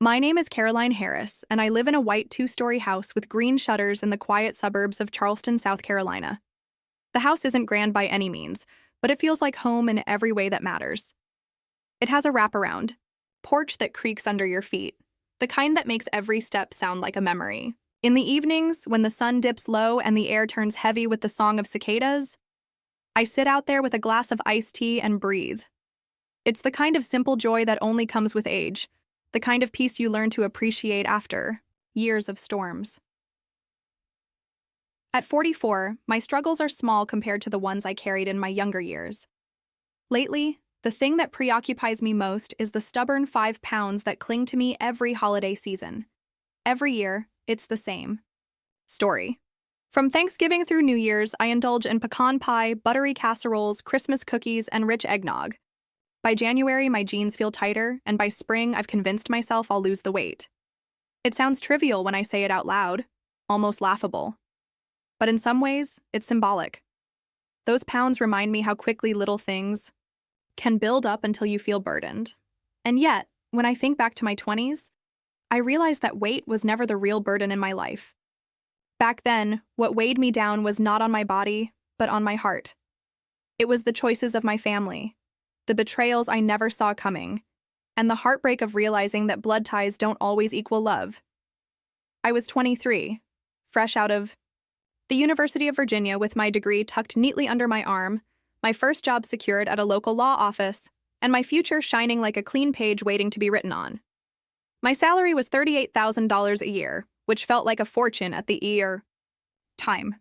My name is Caroline Harris, and I live in a white two-story house with green shutters in the quiet suburbs of Charleston, South Carolina. The house isn't grand by any means, but it feels like home in every way that matters. It has a wraparound, porch that creaks under your feet, the kind that makes every step sound like a memory. In the evenings, when the sun dips low and the air turns heavy with the song of cicadas, I sit out there with a glass of iced tea and breathe. It's the kind of simple joy that only comes with age, the kind of peace you learn to appreciate after years of storms. At 44, my struggles are small compared to the ones I carried in my younger years. Lately, the thing that preoccupies me most is the stubborn 5 pounds that cling to me every holiday season. Every year, it's the same story. From Thanksgiving through New Year's, I indulge in pecan pie, buttery casseroles, Christmas cookies, and rich eggnog. By January, my jeans feel tighter, and by spring, I've convinced myself I'll lose the weight. It sounds trivial when I say it out loud, almost laughable. But in some ways, it's symbolic. Those pounds remind me how quickly little things can build up until you feel burdened. And yet, when I think back to my 20s, I realize that weight was never the real burden in my life. Back then, what weighed me down was not on my body, but on my heart. It was the choices of my family, the betrayals I never saw coming, and the heartbreak of realizing that blood ties don't always equal love. I was 23, fresh out of the University of Virginia with my degree tucked neatly under my arm, my first job secured at a local law office, and my future shining like a clean page waiting to be written on. My salary was $38,000 a year, which felt like a fortune at the time.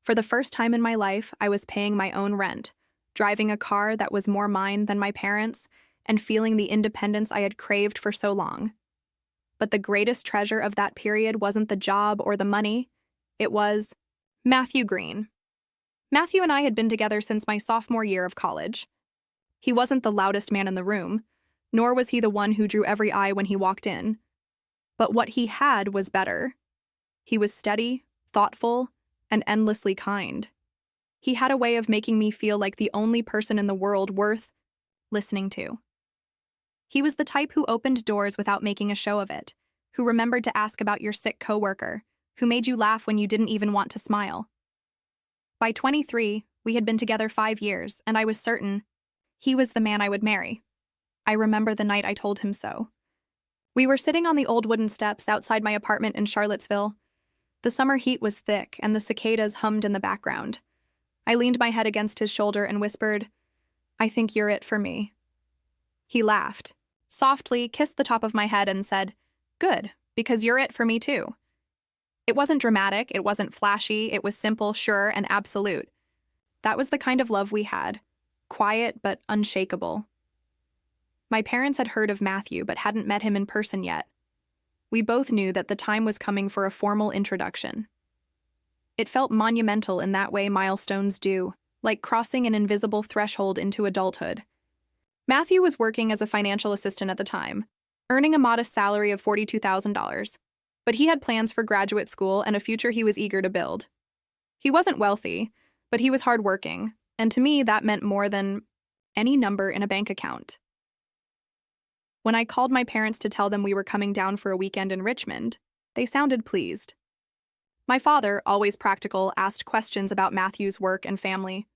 For the first time in my life, I was paying my own rent, driving a car that was more mine than my parents', and feeling the independence I had craved for so long. But the greatest treasure of that period wasn't the job or the money. It was Matthew Green. Matthew and I had been together since my sophomore year of college. He wasn't the loudest man in the room, nor was he the one who drew every eye when he walked in. But what he had was better. He was steady, thoughtful, and endlessly kind. He had a way of making me feel like the only person in the world worth listening to. He was the type who opened doors without making a show of it, who remembered to ask about your sick coworker, who made you laugh when you didn't even want to smile. By 23, we had been together 5 years, and I was certain he was the man I would marry. I remember the night I told him so. We were sitting on the old wooden steps outside my apartment in Charlottesville. The summer heat was thick, and the cicadas hummed in the background. I leaned my head against his shoulder and whispered, "I think you're it for me." He laughed, softly kissed the top of my head and said, "Good, because you're it for me too." It wasn't dramatic, it wasn't flashy, it was simple, sure, and absolute. That was the kind of love we had, quiet but unshakable. My parents had heard of Matthew but hadn't met him in person yet. We both knew that the time was coming for a formal introduction. It felt monumental in that way milestones do, like crossing an invisible threshold into adulthood. Matthew was working as a financial assistant at the time, earning a modest salary of $42,000. But he had plans for graduate school and a future he was eager to build. He wasn't wealthy, but he was hardworking, and to me that meant more than any number in a bank account. When I called my parents to tell them we were coming down for a weekend in Richmond, they sounded pleased. My father, always practical, asked questions about Matthew's work and family.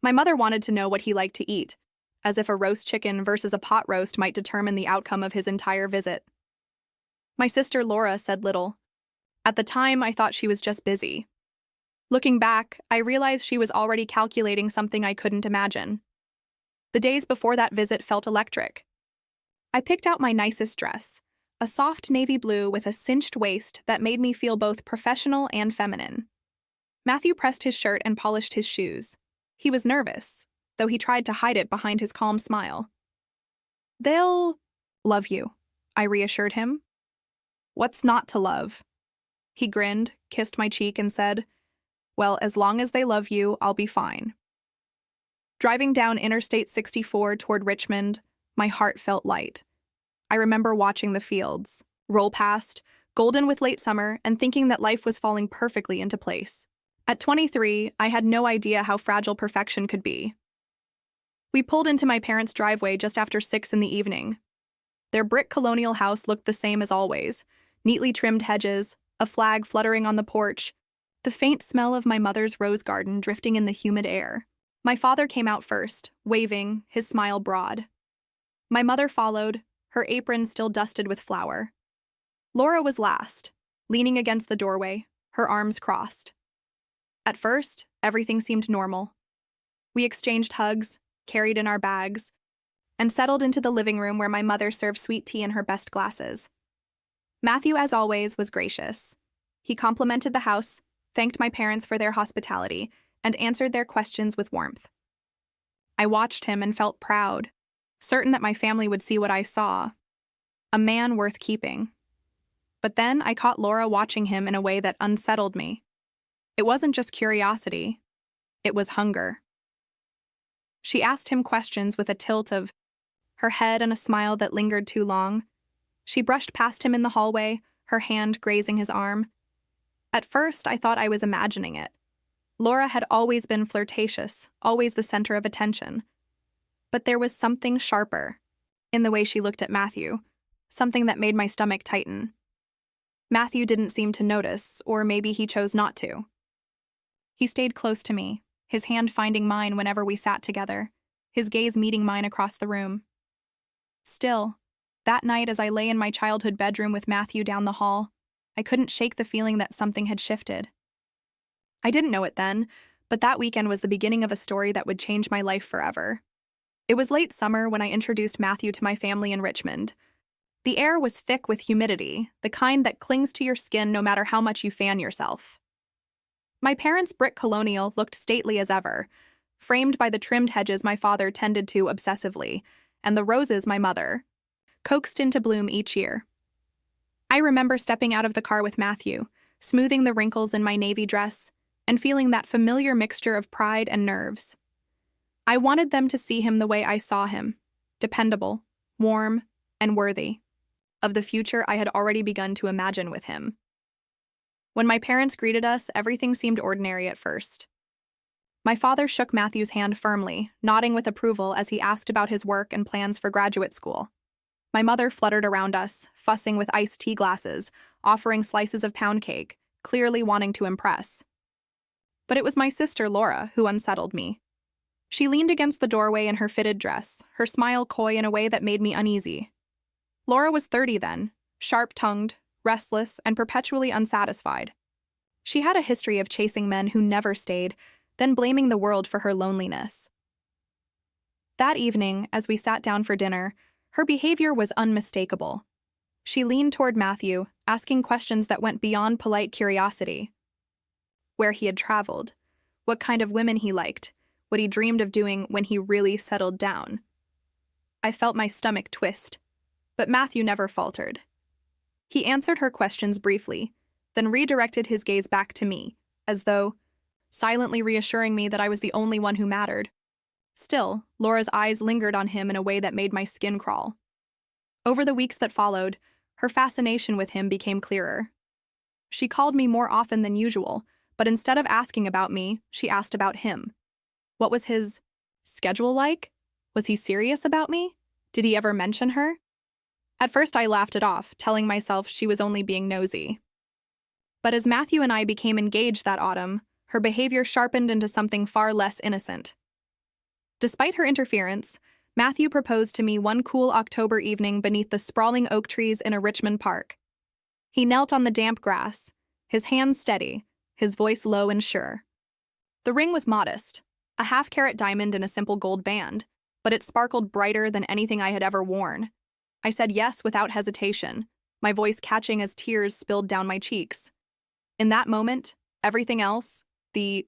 My mother wanted to know what he liked to eat, as if a roast chicken versus a pot roast might determine the outcome of his entire visit. My sister Laura said little. At the time, I thought she was just busy. Looking back, I realized she was already calculating something I couldn't imagine. The days before that visit felt electric. I picked out my nicest dress, a soft navy blue with a cinched waist that made me feel both professional and feminine. Matthew pressed his shirt and polished his shoes. He was nervous, though he tried to hide it behind his calm smile. "They'll love you," I reassured him. "What's not to love?" He grinned, kissed my cheek, and said, "Well, as long as they love you, I'll be fine." Driving down Interstate 64 toward Richmond, my heart felt light. I remember watching the fields roll past, golden with late summer, and thinking that life was falling perfectly into place. At 23, I had no idea how fragile perfection could be. We pulled into my parents' driveway just after 6 in the evening. Their brick colonial house looked the same as always: neatly trimmed hedges, a flag fluttering on the porch, the faint smell of my mother's rose garden drifting in the humid air. My father came out first, waving, his smile broad. My mother followed, her apron still dusted with flour. Laura was last, leaning against the doorway, her arms crossed. At first, everything seemed normal. We exchanged hugs, carried in our bags, and settled into the living room where my mother served sweet tea in her best glasses. Matthew, as always, was gracious. He complimented the house, thanked my parents for their hospitality, and answered their questions with warmth. I watched him and felt proud, certain that my family would see what I saw: a man worth keeping. But then I caught Laura watching him in a way that unsettled me. It wasn't just curiosity, it was hunger. She asked him questions with a tilt of her head and a smile that lingered too long. She brushed past him in the hallway, her hand grazing his arm. At first, I thought I was imagining it. Laura had always been flirtatious, always the center of attention. But there was something sharper in the way she looked at Matthew, something that made my stomach tighten. Matthew didn't seem to notice, or maybe he chose not to. He stayed close to me, his hand finding mine whenever we sat together, his gaze meeting mine across the room. Still, that night as I lay in my childhood bedroom with Matthew down the hall, I couldn't shake the feeling that something had shifted. I didn't know it then, but that weekend was the beginning of a story that would change my life forever. It was late summer when I introduced Matthew to my family in Richmond. The air was thick with humidity, the kind that clings to your skin no matter how much you fan yourself. My parents' brick colonial looked stately as ever, framed by the trimmed hedges my father tended to obsessively, and the roses my mother coaxed into bloom each year. I remember stepping out of the car with Matthew, smoothing the wrinkles in my navy dress, and feeling that familiar mixture of pride and nerves. I wanted them to see him the way I saw him: dependable, warm, and worthy of the future I had already begun to imagine with him. When my parents greeted us, everything seemed ordinary at first. My father shook Matthew's hand firmly, nodding with approval as he asked about his work and plans for graduate school. My mother fluttered around us, fussing with iced tea glasses, offering slices of pound cake, clearly wanting to impress. But it was my sister Laura who unsettled me. She leaned against the doorway in her fitted dress, her smile coy in a way that made me uneasy. Laura was 30 then, sharp-tongued, restless, and perpetually unsatisfied. She had a history of chasing men who never stayed, then blaming the world for her loneliness. That evening, as we sat down for dinner, her behavior was unmistakable. She leaned toward Matthew, asking questions that went beyond polite curiosity. Where he had traveled, what kind of women he liked, what he dreamed of doing when he really settled down. I felt my stomach twist, but Matthew never faltered. He answered her questions briefly, then redirected his gaze back to me, as though silently reassuring me that I was the only one who mattered. Still, Laura's eyes lingered on him in a way that made my skin crawl. Over the weeks that followed, her fascination with him became clearer. She called me more often than usual, but instead of asking about me, she asked about him. What was his schedule like? Was he serious about me? Did he ever mention her? At first I laughed it off, telling myself she was only being nosy. But as Matthew and I became engaged that autumn, her behavior sharpened into something far less innocent. Despite her interference, Matthew proposed to me one cool October evening beneath the sprawling oak trees in a Richmond park. He knelt on the damp grass, his hands steady, his voice low and sure. The ring was modest, a half-carat diamond in a simple gold band, but it sparkled brighter than anything I had ever worn. I said yes without hesitation, my voice catching as tears spilled down my cheeks. In that moment, everything else, the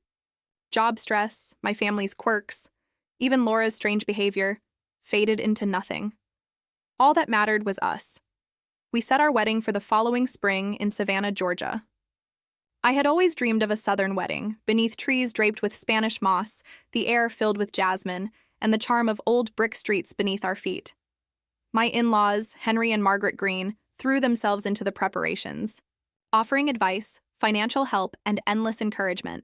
job stress, my family's quirks, even Laura's strange behavior, faded into nothing. All that mattered was us. We set our wedding for the following spring in Savannah, Georgia. I had always dreamed of a southern wedding, beneath trees draped with Spanish moss, the air filled with jasmine, and the charm of old brick streets beneath our feet. My in-laws, Henry and Margaret Green, threw themselves into the preparations, offering advice, financial help, and endless encouragement.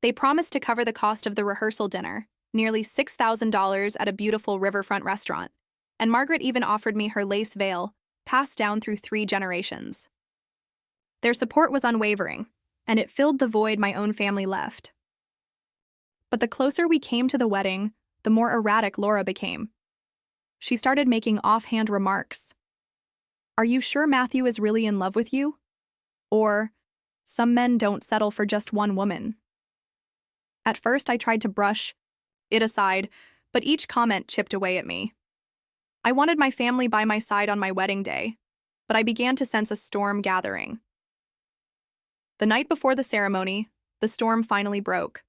They promised to cover the cost of the rehearsal dinner, nearly $6,000 at a beautiful riverfront restaurant. And Margaret even offered me her lace veil, passed down through 3 generations. Their support was unwavering, and it filled the void my own family left. But the closer we came to the wedding, the more erratic Laura became. She started making offhand remarks. "Are you sure Matthew is really in love with you?" Or, "Some men don't settle for just one woman." At first, I tried to brush it aside, but each comment chipped away at me. I wanted my family by my side on my wedding day, but I began to sense a storm gathering. The night before the ceremony, the storm finally broke.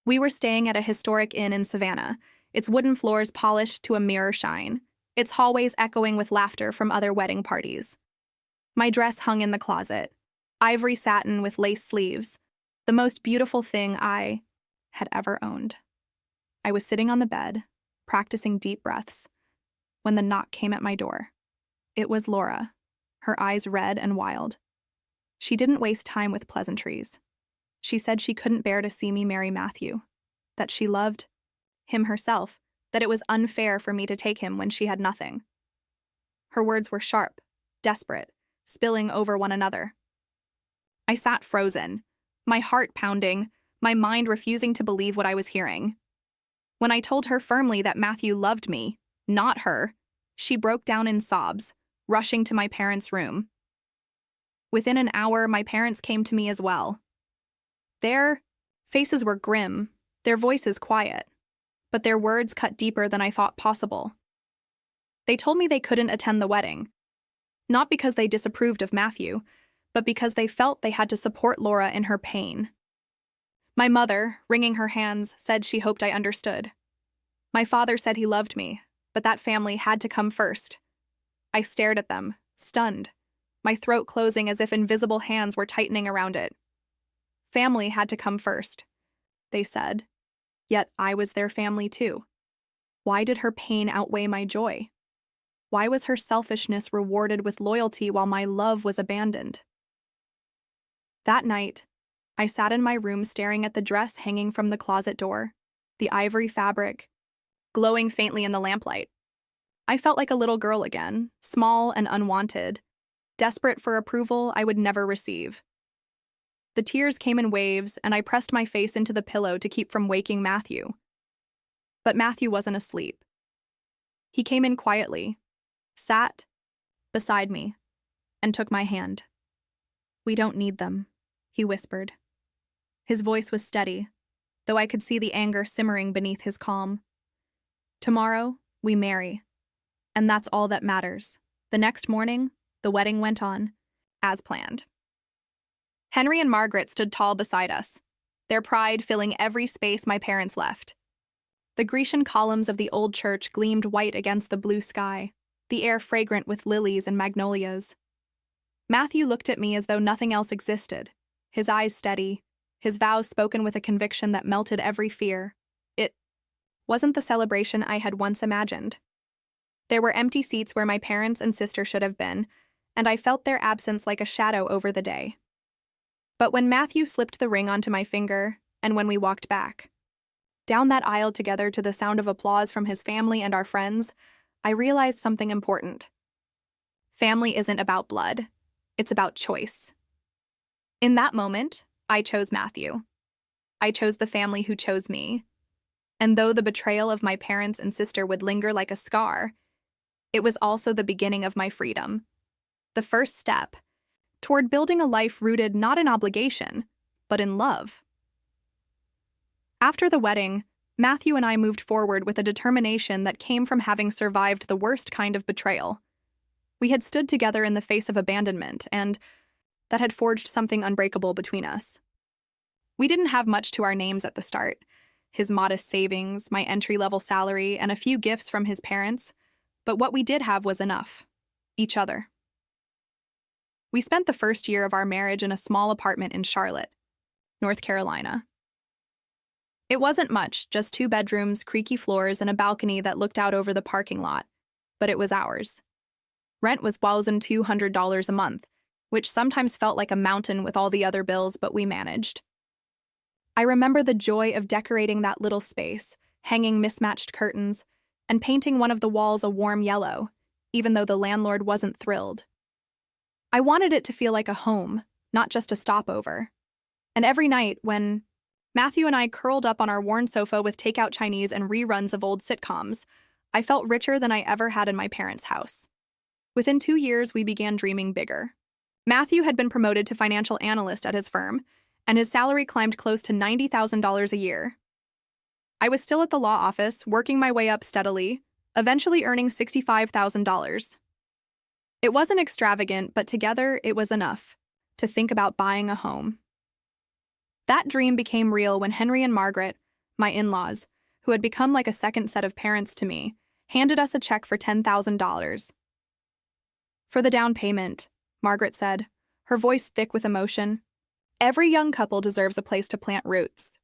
We were staying at a historic inn in Savannah, its wooden floors polished to a mirror shine, its hallways echoing with laughter from other wedding parties. My dress hung in the closet, ivory satin with lace sleeves, the most beautiful thing I had ever owned. I was sitting on the bed, practicing deep breaths, when the knock came at my door. It was Laura, her eyes red and wild. She didn't waste time with pleasantries. She said she couldn't bear to see me marry Matthew, that she loved him herself, that it was unfair for me to take him when she had nothing. Her words were sharp, desperate, spilling over one another. I sat frozen, my heart pounding, my mind refusing to believe what I was hearing. When I told her firmly that Matthew loved me, not her, she broke down in sobs, rushing to my parents' room. Within an hour, my parents came to me as well. Their faces were grim, their voices quiet, but their words cut deeper than I thought possible. They told me they couldn't attend the wedding, not because they disapproved of Matthew, but because they felt they had to support Laura in her pain. My mother, wringing her hands, said she hoped I understood. My father said he loved me, but that family had to come first. I stared at them, stunned, my throat closing as if invisible hands were tightening around it. Family had to come first, they said. Yet I was their family too. Why did her pain outweigh my joy? Why was her selfishness rewarded with loyalty while my love was abandoned? That night, I sat in my room staring at the dress hanging from the closet door, the ivory fabric, glowing faintly in the lamplight. I felt like a little girl again, small and unwanted, desperate for approval I would never receive. The tears came in waves, and I pressed my face into the pillow to keep from waking Matthew. But Matthew wasn't asleep. He came in quietly, sat beside me, and took my hand. "We don't need them," he whispered. His voice was steady, though I could see the anger simmering beneath his calm. "Tomorrow, we marry. And that's all that matters." The next morning, the wedding went on, as planned. Henry and Margaret stood tall beside us, their pride filling every space my parents left. The Grecian columns of the old church gleamed white against the blue sky, the air fragrant with lilies and magnolias. Matthew looked at me as though nothing else existed, his eyes steady, his vows spoken with a conviction that melted every fear. It wasn't the celebration I had once imagined. There were empty seats where my parents and sister should have been, and I felt their absence like a shadow over the day. But when Matthew slipped the ring onto my finger, and when we walked back, down that aisle together to the sound of applause from his family and our friends, I realized something important. Family isn't about blood. It's about choice. In that moment, I chose Matthew. I chose the family who chose me. And though the betrayal of my parents and sister would linger like a scar, it was also the beginning of my freedom. The first step toward building a life rooted not in obligation, but in love. After the wedding, Matthew and I moved forward with a determination that came from having survived the worst kind of betrayal. We had stood together in the face of abandonment, and that had forged something unbreakable between us. We didn't have much to our names at the start. His modest savings, my entry-level salary, and a few gifts from his parents. But what we did have was enough. Each other. We spent the first year of our marriage in a small apartment in Charlotte, North Carolina. It wasn't much, just 2 bedrooms, creaky floors, and a balcony that looked out over the parking lot, but it was ours. Rent was $1,200 a month, which sometimes felt like a mountain with all the other bills, but we managed. I remember the joy of decorating that little space, hanging mismatched curtains, and painting one of the walls a warm yellow, even though the landlord wasn't thrilled. I wanted it to feel like a home, not just a stopover. And every night when Matthew and I curled up on our worn sofa with takeout Chinese and reruns of old sitcoms, I felt richer than I ever had in my parents' house. Within 2 years, we began dreaming bigger. Matthew had been promoted to financial analyst at his firm, and his salary climbed close to $90,000 a year. I was still at the law office, working my way up steadily, eventually earning $65,000. It wasn't extravagant, but together it was enough to think about buying a home. That dream became real when Henry and Margaret, my in-laws, who had become like a second set of parents to me, handed us a check for $10,000. For the down payment, Margaret said, her voice thick with emotion. Every young couple deserves a place to plant roots.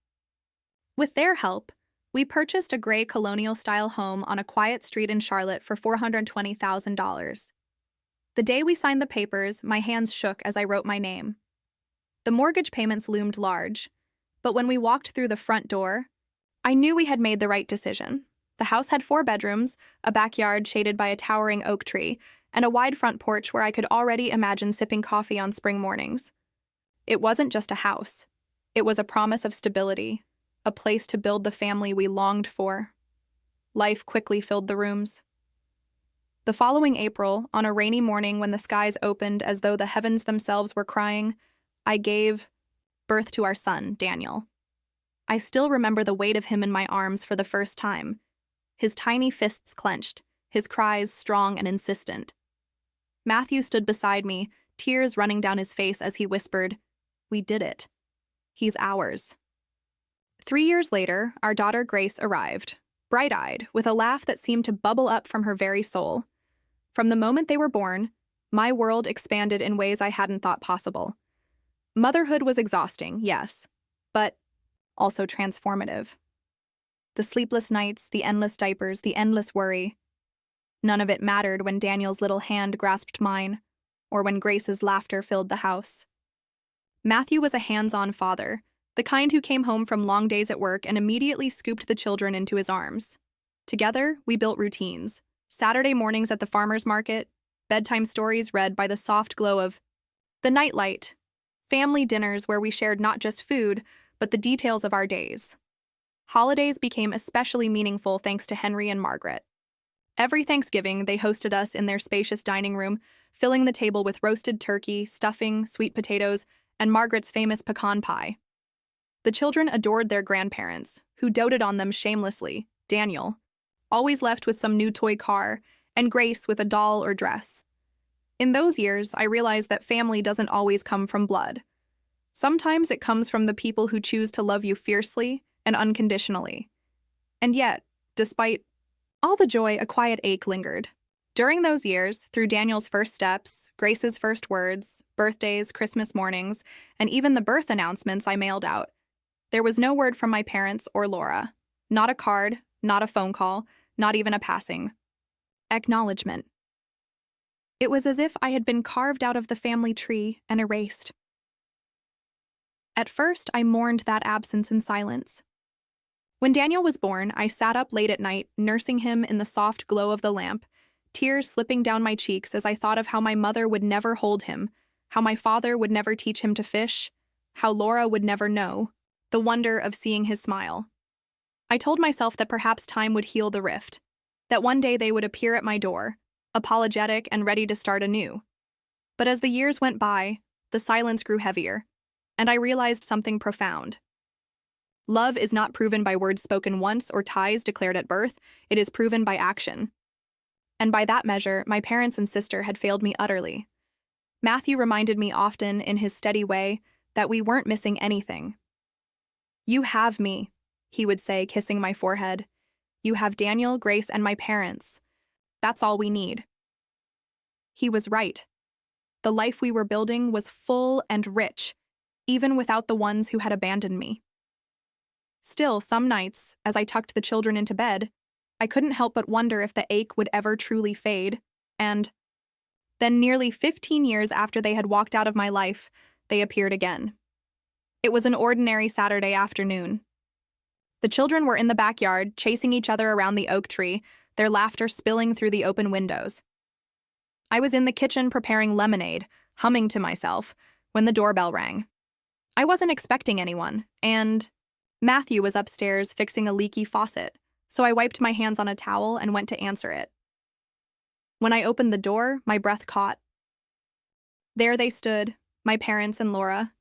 With their help, we purchased a gray colonial-style home on a quiet street in Charlotte for $420,000. The day we signed the papers, my hands shook as I wrote my name. The mortgage payments loomed large, but when we walked through the front door, I knew we had made the right decision. The house had 4 bedrooms, a backyard shaded by a towering oak tree, and a wide front porch where I could already imagine sipping coffee on spring mornings. It wasn't just a house. It was a promise of stability, a place to build the family we longed for. Life quickly filled the rooms. The following April, on a rainy morning when the skies opened as though the heavens themselves were crying, I gave birth to our son, Daniel. I still remember the weight of him in my arms for the first time, his tiny fists clenched, his cries strong and insistent. Matthew stood beside me, tears running down his face as he whispered, "We did it. He's ours." 3 years later, our daughter Grace arrived, bright-eyed, with a laugh that seemed to bubble up from her very soul. From the moment they were born, my world expanded in ways I hadn't thought possible. Motherhood was exhausting, yes, but also transformative. The sleepless nights, the endless diapers, the endless worry. None of it mattered when Daniel's little hand grasped mine, or when Grace's laughter filled the house. Matthew was a hands-on father, the kind who came home from long days at work and immediately scooped the children into his arms. Together, we built routines. Saturday mornings at the farmer's market, bedtime stories read by the soft glow of the nightlight, family dinners where we shared not just food, but the details of our days. Holidays became especially meaningful thanks to Henry and Margaret. Every Thanksgiving, they hosted us in their spacious dining room, filling the table with roasted turkey, stuffing, sweet potatoes, and Margaret's famous pecan pie. The children adored their grandparents, who doted on them shamelessly, Daniel, always left with some new toy car, and Grace with a doll or dress. In those years, I realized that family doesn't always come from blood. Sometimes it comes from the people who choose to love you fiercely and unconditionally. And yet, despite all the joy, a quiet ache lingered. During those years, through Daniel's first steps, Grace's first words, birthdays, Christmas mornings, and even the birth announcements I mailed out, there was no word from my parents or Laura. Not a card, not a phone call, not even a passing acknowledgement. It was as if I had been carved out of the family tree and erased. At first, I mourned that absence in silence. When Daniel was born, I sat up late at night, nursing him in the soft glow of the lamp, tears slipping down my cheeks as I thought of how my mother would never hold him, how my father would never teach him to fish, how Laura would never know, the wonder of seeing his smile. I told myself that perhaps time would heal the rift, that one day they would appear at my door, apologetic and ready to start anew. But as the years went by, the silence grew heavier, and I realized something profound. Love is not proven by words spoken once or ties declared at birth, it is proven by action. And by that measure, my parents and sister had failed me utterly. Matthew reminded me often, in his steady way, that we weren't missing anything. "You have me," he would say, kissing my forehead. "You have Daniel, Grace, and my parents. That's all we need." He was right. The life we were building was full and rich, even without the ones who had abandoned me. Still, some nights, as I tucked the children into bed, I couldn't help but wonder if the ache would ever truly fade, and then nearly 15 years after they had walked out of my life, they appeared again. It was an ordinary Saturday afternoon. The children were in the backyard, chasing each other around the oak tree, their laughter spilling through the open windows. I was in the kitchen preparing lemonade, humming to myself, when the doorbell rang. I wasn't expecting anyone, and Matthew was upstairs fixing a leaky faucet, so I wiped my hands on a towel and went to answer it. When I opened the door, my breath caught. There they stood, my parents and Laura.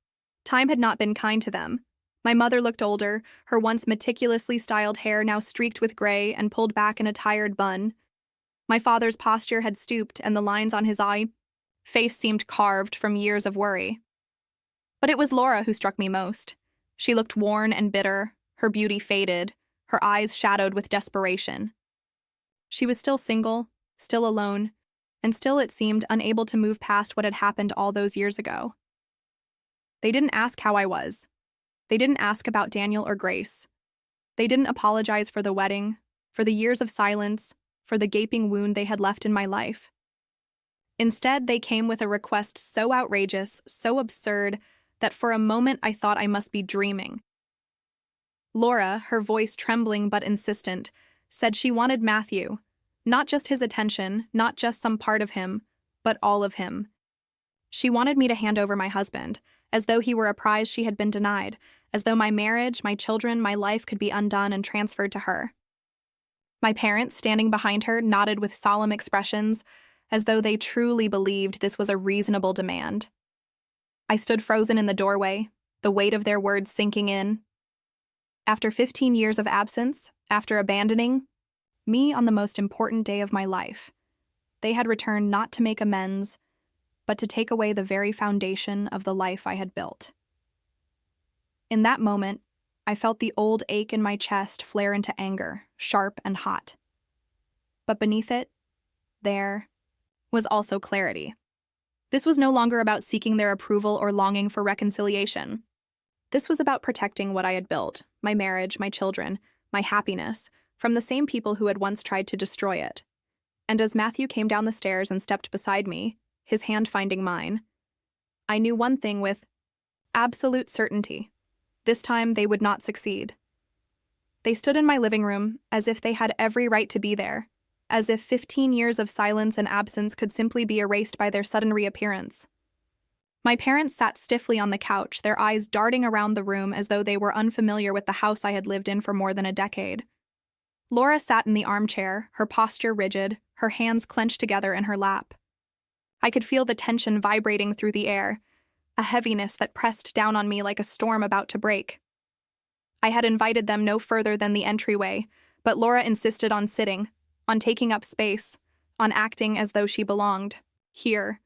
Time had not been kind to them. My mother looked older, her once meticulously styled hair now streaked with gray and pulled back in a tired bun. My father's posture had stooped, and the lines on his face seemed carved from years of worry. But it was Laura who struck me most. She looked worn and bitter, her beauty faded, her eyes shadowed with desperation. She was still single, still alone, and still, it seemed, unable to move past what had happened all those years ago. They didn't ask how I was. They didn't ask about Daniel or Grace. They didn't apologize for the wedding, for the years of silence, for the gaping wound they had left in my life. Instead, they came with a request so outrageous, so absurd, that for a moment I thought I must be dreaming. Laura, her voice trembling but insistent, said she wanted Matthew, not just his attention, not just some part of him, but all of him. She wanted me to hand over my husband, as though he were a prize she had been denied, as though my marriage, my children, my life could be undone and transferred to her. My parents, standing behind her, nodded with solemn expressions, as though they truly believed this was a reasonable demand. I stood frozen in the doorway, the weight of their words sinking in. After 15 years of absence, after abandoning me on the most important day of my life, they had returned not to make amends, but to take away the very foundation of the life I had built. In that moment, I felt the old ache in my chest flare into anger, sharp and hot. But beneath it, there was also clarity. This was no longer about seeking their approval or longing for reconciliation. This was about protecting what I had built, my marriage, my children, my happiness, from the same people who had once tried to destroy it. And as Matthew came down the stairs and stepped beside me, his hand finding mine, I knew one thing with absolute certainty. This time they would not succeed. They stood in my living room as if they had every right to be there, as if 15 years of silence and absence could simply be erased by their sudden reappearance. My parents sat stiffly on the couch, their eyes darting around the room as though they were unfamiliar with the house I had lived in for more than a decade. Laura sat in the armchair, her posture rigid, her hands clenched together in her lap. I could feel the tension vibrating through the air, a heaviness that pressed down on me like a storm about to break. I had invited them no further than the entryway, but Laura insisted on sitting, on taking up space, on acting as though she belonged here.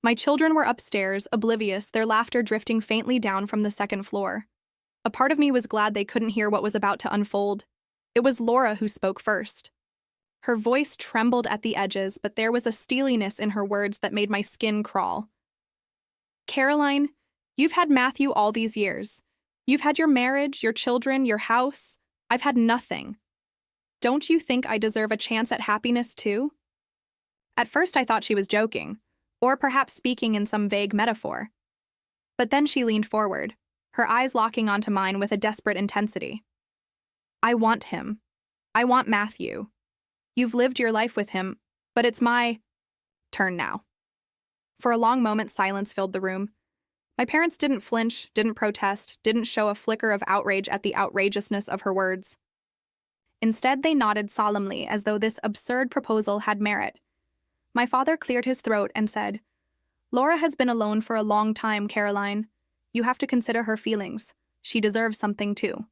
My children were upstairs, oblivious, their laughter drifting faintly down from the second floor. A part of me was glad they couldn't hear what was about to unfold. It was Laura who spoke first. Her voice trembled at the edges, but there was a steeliness in her words that made my skin crawl. Caroline, you've had Matthew all these years. You've had your marriage, your children, your house. I've had nothing. Don't you think I deserve a chance at happiness too? At first I thought she was joking, or perhaps speaking in some vague metaphor. But then she leaned forward, her eyes locking onto mine with a desperate intensity. I want him. I want Matthew. You've lived your life with him, but it's my turn now. For a long moment, silence filled the room. My parents didn't flinch, didn't protest, didn't show a flicker of outrage at the outrageousness of her words. Instead, they nodded solemnly as though this absurd proposal had merit. My father cleared his throat and said, "Laura has been alone for a long time, Caroline. You have to consider her feelings. She deserves something too."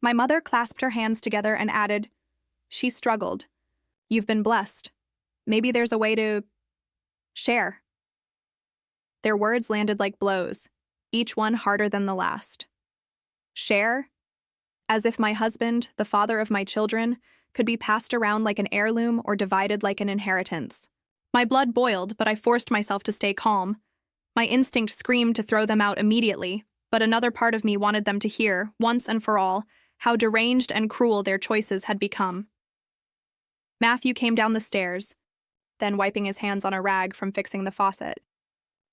My mother clasped her hands together and added, "She struggled. You've been blessed. Maybe there's a way to share." Their words landed like blows, each one harder than the last. Share? As if my husband, the father of my children, could be passed around like an heirloom or divided like an inheritance. My blood boiled, but I forced myself to stay calm. My instinct screamed to throw them out immediately, but another part of me wanted them to hear, once and for all, how deranged and cruel their choices had become. Matthew came down the stairs, then wiping his hands on a rag from fixing the faucet.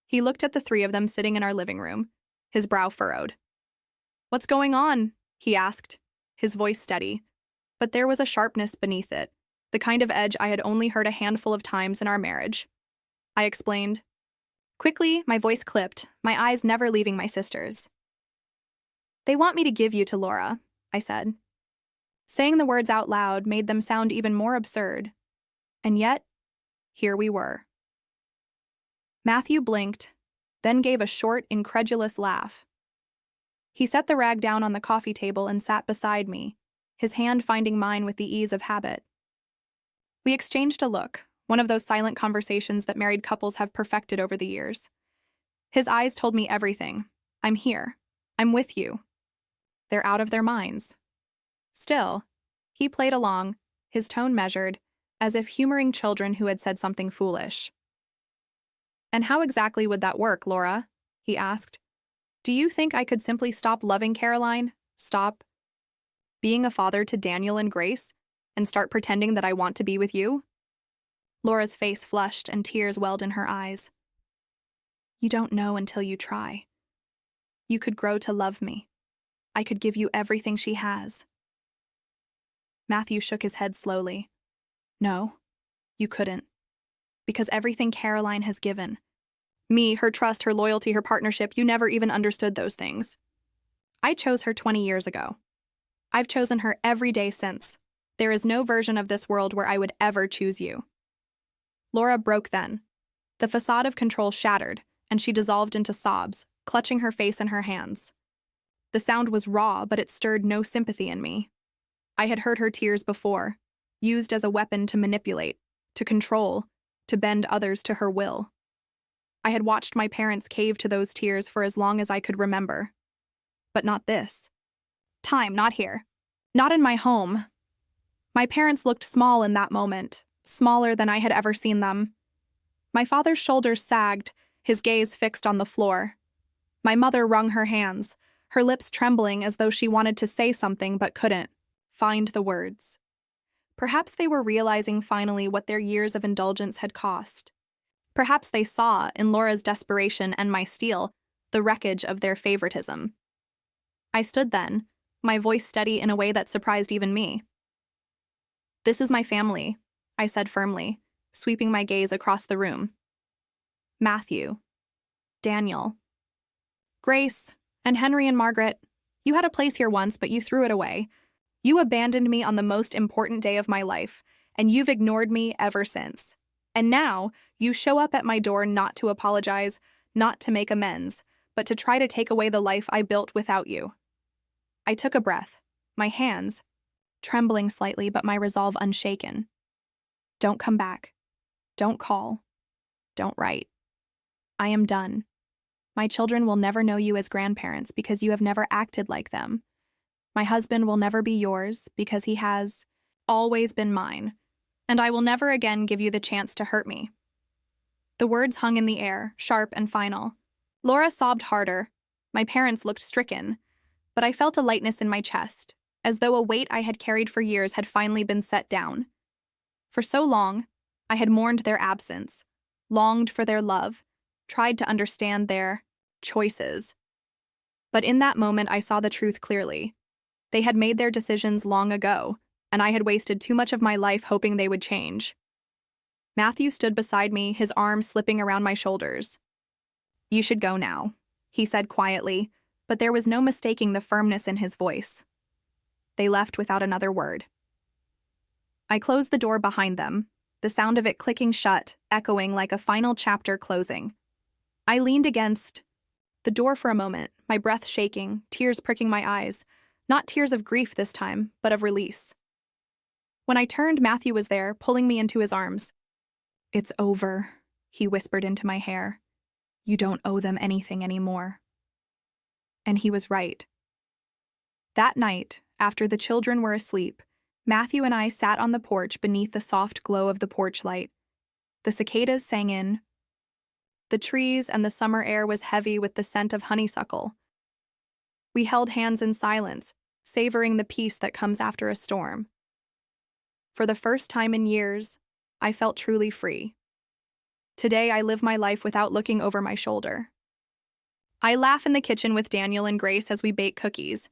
He looked at the three of them sitting in our living room, his brow furrowed. "What's going on?" he asked, his voice steady, but there was a sharpness beneath it, the kind of edge I had only heard a handful of times in our marriage. I explained. Quickly, my voice clipped, my eyes never leaving my sister's. They want me to give you to Laura, I said. Saying the words out loud made them sound even more absurd. And yet, here we were. Matthew blinked, then gave a short, incredulous laugh. He set the rag down on the coffee table and sat beside me, his hand finding mine with the ease of habit. We exchanged a look, one of those silent conversations that married couples have perfected over the years. His eyes told me everything. I'm here. I'm with you. They're out of their minds. Still, he played along, his tone measured, as if humoring children who had said something foolish. And how exactly would that work, Laura? He asked. Do you think I could simply stop loving Caroline, stop being a father to Daniel and Grace, and start pretending that I want to be with you? Laura's face flushed and tears welled in her eyes. You don't know until you try. You could grow to love me. I could give you everything she has. Matthew shook his head slowly. No, you couldn't. Because everything Caroline has given. Me, her trust, her loyalty, her partnership, you never even understood those things. I chose her 20 years ago. I've chosen her every day since. There is no version of this world where I would ever choose you. Laura broke then. The facade of control shattered, and she dissolved into sobs, clutching her face in her hands. The sound was raw, but it stirred no sympathy in me. I had heard her tears before, used as a weapon to manipulate, to control, to bend others to her will. I had watched my parents cave to those tears for as long as I could remember. But not this. Time, not here. Not in my home. My parents looked small in that moment, smaller than I had ever seen them. My father's shoulders sagged, his gaze fixed on the floor. My mother wrung her hands, her lips trembling as though she wanted to say something but couldn't find the words. Perhaps they were realizing finally what their years of indulgence had cost. Perhaps they saw, in Laura's desperation and my steel, the wreckage of their favoritism. I stood then, my voice steady in a way that surprised even me. This is my family, I said firmly, sweeping my gaze across the room. Matthew, Daniel, Grace, and Henry and Margaret, you had a place here once, but you threw it away. You abandoned me on the most important day of my life, and you've ignored me ever since. And now, you show up at my door not to apologize, not to make amends, but to try to take away the life I built without you. I took a breath, my hands, trembling slightly but my resolve unshaken. Don't come back. Don't call. Don't write. I am done. My children will never know you as grandparents because you have never acted like them. My husband will never be yours because he has always been mine, and I will never again give you the chance to hurt me. The words hung in the air, sharp and final. Laura sobbed harder. My parents looked stricken, but I felt a lightness in my chest, as though a weight I had carried for years had finally been set down. For so long, I had mourned their absence, longed for their love, tried to understand their choices. But in that moment, I saw the truth clearly. They had made their decisions long ago, and I had wasted too much of my life hoping they would change. Matthew stood beside me, his arms slipping around my shoulders. You should go now, he said quietly, but there was no mistaking the firmness in his voice. They left without another word. I closed the door behind them, the sound of it clicking shut, echoing like a final chapter closing. I leaned against the door for a moment, my breath shaking, tears pricking my eyes, not tears of grief this time, but of release. When I turned, Matthew was there, pulling me into his arms. It's over, he whispered into my hair. You don't owe them anything anymore. And he was right. That night, after the children were asleep, Matthew and I sat on the porch beneath the soft glow of the porch light. The cicadas sang in. The trees and the summer air was heavy with the scent of honeysuckle. We held hands in silence, savoring the peace that comes after a storm. For the first time in years, I felt truly free. Today, I live my life without looking over my shoulder. I laugh in the kitchen with Daniel and Grace as we bake cookies.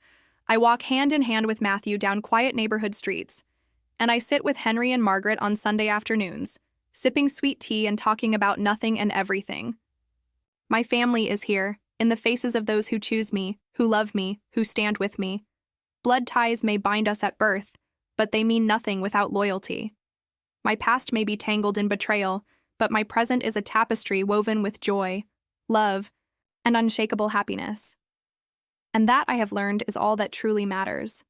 I walk hand in hand with Matthew down quiet neighborhood streets, and I sit with Henry and Margaret on Sunday afternoons, sipping sweet tea and talking about nothing and everything. My family is here, in the faces of those who choose me, who love me, who stand with me. Blood ties may bind us at birth, but they mean nothing without loyalty. My past may be tangled in betrayal, but my present is a tapestry woven with joy, love, and unshakable happiness. And that, I have learned, is all that truly matters.